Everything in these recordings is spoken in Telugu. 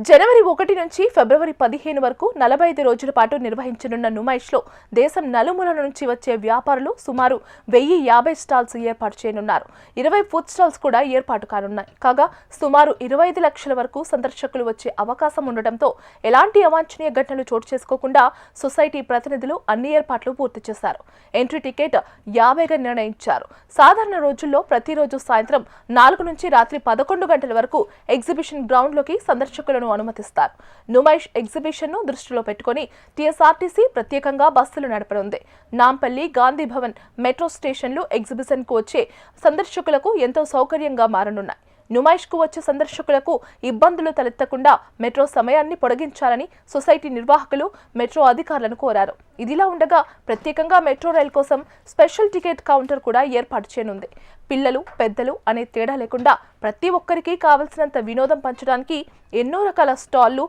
జనవరి 1 నుంచి ఫిబ్రవరి 15 వరకు 45 రోజుల పాటు నిర్వహించనున్న నుమైష్లో దేశం నలుమూలల నుంచి వచ్చే వ్యాపారులు సుమారు 1050 స్టాల్స్ ఏర్పాటు చేయనున్నారు. 20 ఫుడ్ స్టాల్స్ కూడా ఏర్పాటు కానున్నాయి. కాగా సుమారు 25 లక్షల వరకు సందర్శకులు వచ్చే అవకాశం ఉండటంతో ఎలాంటి అవాంఛనీయ ఘటనలు చోటు చేసుకోకుండా సొసైటీ ప్రతినిధులు అన్ని ఏర్పాట్లు పూర్తి చేశారు. ఎంట్రీ టికెట్ 50గా నిర్ణయించారు. సాధారణ రోజుల్లో ప్రతిరోజు సాయంత్రం 4 నుంచి రాత్రి 11 గంటల వరకు ఎగ్జిబిషన్ గ్రౌండ్లోకి సందర్శకులను అనుమతిస్తారు. నుమైష్ ఎగ్జిబిషన్ ను దృష్టిలో పెట్టుకుని టీఎస్ఆర్టీసీ ప్రత్యేకంగా బస్సులు నడపనుంది. నాంపల్లి, గాంధీ భవన్ మెట్రో స్టేషన్లు ఎగ్జిబిషన్ కు వచ్చే సందర్శకులకు ఎంతో సౌకర్యంగా మారనున్నాయి. నుమైష్ కు వచ్చే సందర్శకులకు ఇబ్బందులు తలెత్తకుండా మెట్రో సమయాన్ని పొడిగించాలని సొసైటీ నిర్వాహకులు మెట్రో అధికారులను కోరారు. ఇదిలా ఉండగా ప్రత్యేకంగా మెట్రో రైల్ కోసం స్పెషల్ టికెట్ కౌంటర్ కూడా ఏర్పాటు చేయనుంది. పిల్లలు, పెద్దలు అనే తేడా లేకుండా ప్రతి ఒక్కరికి కావలసినంత వినోదం పంచడానికి ఎన్నో రకాల స్టాళ్లు,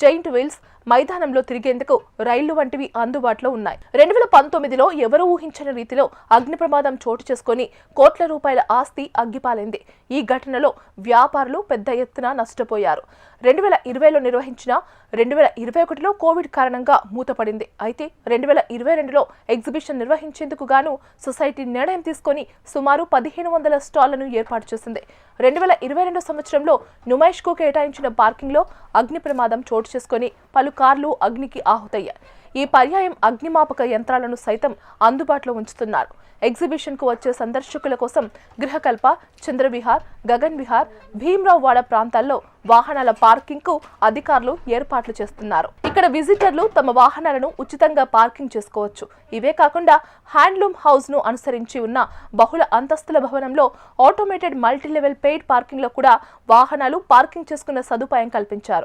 జైంట్ వీల్స్, మైదానంలో తిరిగేందుకు రైళ్లు వంటివి అందుబాటులో ఉన్నాయి. 2019లో ఎవరూ ఊహించని రీతిలో అగ్ని ప్రమాదం చోటు చేసుకుని కోట్ల రూపాయల ఆస్తి అగ్గిపాలైంది. ఈ ఘటనలో వ్యాపారులు పెద్ద ఎత్తున నష్టపోయారు. 2020లో నిర్వహించిన 2021లో కోవిడ్ కారణంగా మూతపడింది. అయితే 2022లో ఎగ్జిబిషన్ నిర్వహించేందుకు గాను సొసైటీ నిర్ణయం తీసుకుని సుమారు 1500 స్టాళ్లను ఏర్పాటు చేసింది. 2022 సంవత్సరంలో నుమైష్ కు కేటాయించిన పార్కింగ్ లో అగ్ని ప్రమాదం చోటు చేసుకుని పలు కార్లు అగ్నికి ఆహుతయ్యాయి. ఈ పర్యాయం అగ్నిమాపక యంత్రాలను సైతం అందుబాటులో ఉంచుతున్నారు. ఎగ్జిబిషన్ కు వచ్చే సందర్శకుల కోసం గృహకల్ప, చంద్రవిహార్, గగన్ విహార్, భీమ్రావ్ వాడ ప్రాంతాల్లో వాహనాల పార్కింగ్ కు అధికారులు ఏర్పాట్లు చేస్తున్నారు. ఇక్కడ విజిటర్లు తమ వాహనాలను ఉచితంగా పార్కింగ్ చేసుకోవచ్చు. ఇవే కాకుండా హ్యాండ్లూమ్ హౌస్ ను అనుసరించి ఉన్న బహుళ అంతస్తుల భవనంలో automated multi level paid parking లో కూడా వాహనాలు పార్కింగ్ చేసుకున్న సదుపాయం కల్పించారు.